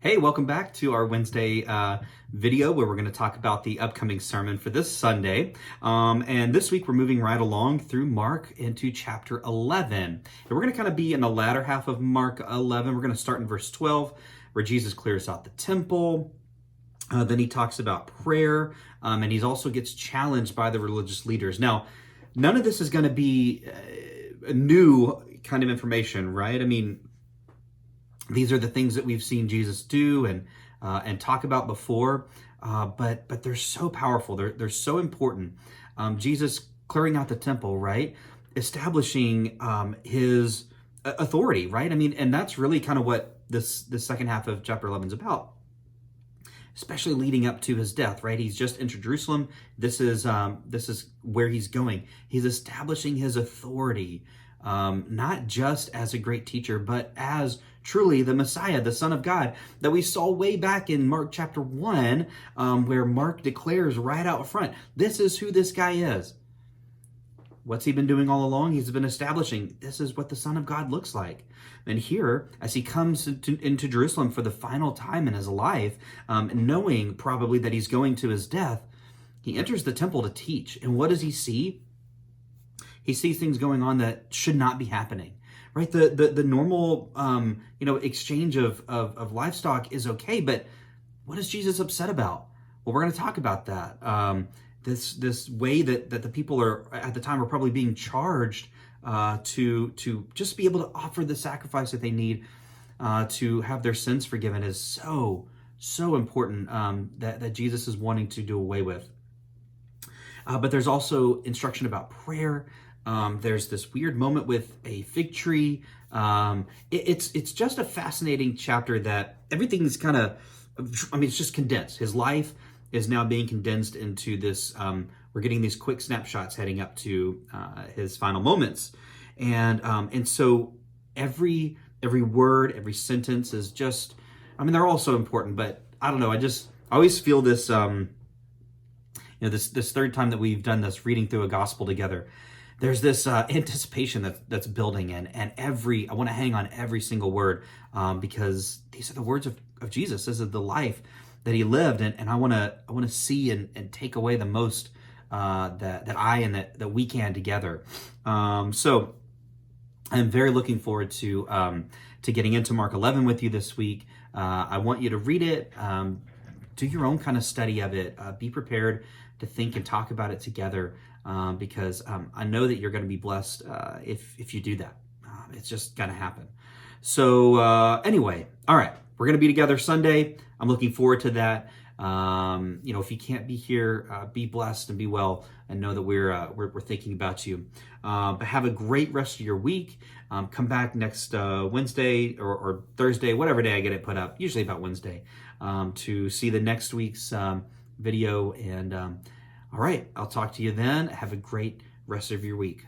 Hey, welcome back to our Wednesday video where we're going to talk about the upcoming sermon for this Sunday. And this week we're moving right along through Mark into chapter 11. And we're going to kind of be in the latter half of Mark 11. We're going to start in verse 12 where Jesus clears out the temple. Then he talks about prayer, and he also gets challenged by the religious leaders. Now, none of this is going to be new kind of information, right? I mean, these are the things that we've seen Jesus do and talk about before, but they're so powerful. They're so important. Jesus clearing out the temple, right? Establishing his authority, right? I mean, and that's really kind of what this second half of chapter 11 is about, especially leading up to his death, right? He's just entered Jerusalem. This is where he's going. He's establishing his authority, not just as a great teacher, but as truly the Messiah, the Son of God, that we saw way back in Mark chapter 1, where Mark declares right out front, this is who this guy is. What's he been doing all along? He's been establishing this is what the Son of God looks like. And here, as he comes into Jerusalem for the final time in his life, knowing probably that he's going to his death, he enters the temple to teach. And what does he see? He sees things going on that should not be happening, right? The normal, exchange of livestock is okay, but what is Jesus upset about? Well, we're going to talk about that. This way that the people are at the time are probably being charged to just be able to offer the sacrifice that they need to have their sins forgiven is so important that Jesus is wanting to do away with. But there's also instruction about prayer. There's this weird moment with a fig tree. It's just a fascinating chapter that everything's kind of, it's just condensed. His life is now being condensed into this, we're getting these quick snapshots heading up to his final moments. And so every word, every sentence is just, they're all so important, but I don't know, I always feel this, this third time that we've done this reading through a gospel together, there's this anticipation that's building in, and I want to hang on every single word because these are the words of Jesus. This is the life that he lived, and I want to see and take away the most that I and that we can together. So I'm very looking forward to getting into Mark 11 with you this week. I want you to read it, do your own kind of study of it, be prepared to think and talk about it together. Because I know that you're going to be blessed if you do that. It's just going to happen. So anyway, all right, we're going to be together Sunday. I'm looking forward to that. If you can't be here, be blessed and be well, and know that we're thinking about you. But have a great rest of your week. Come back next Wednesday or Thursday, whatever day I get it put up. Usually about Wednesday, to see the next week's video and. All right, I'll talk to you then. Have a great rest of your week.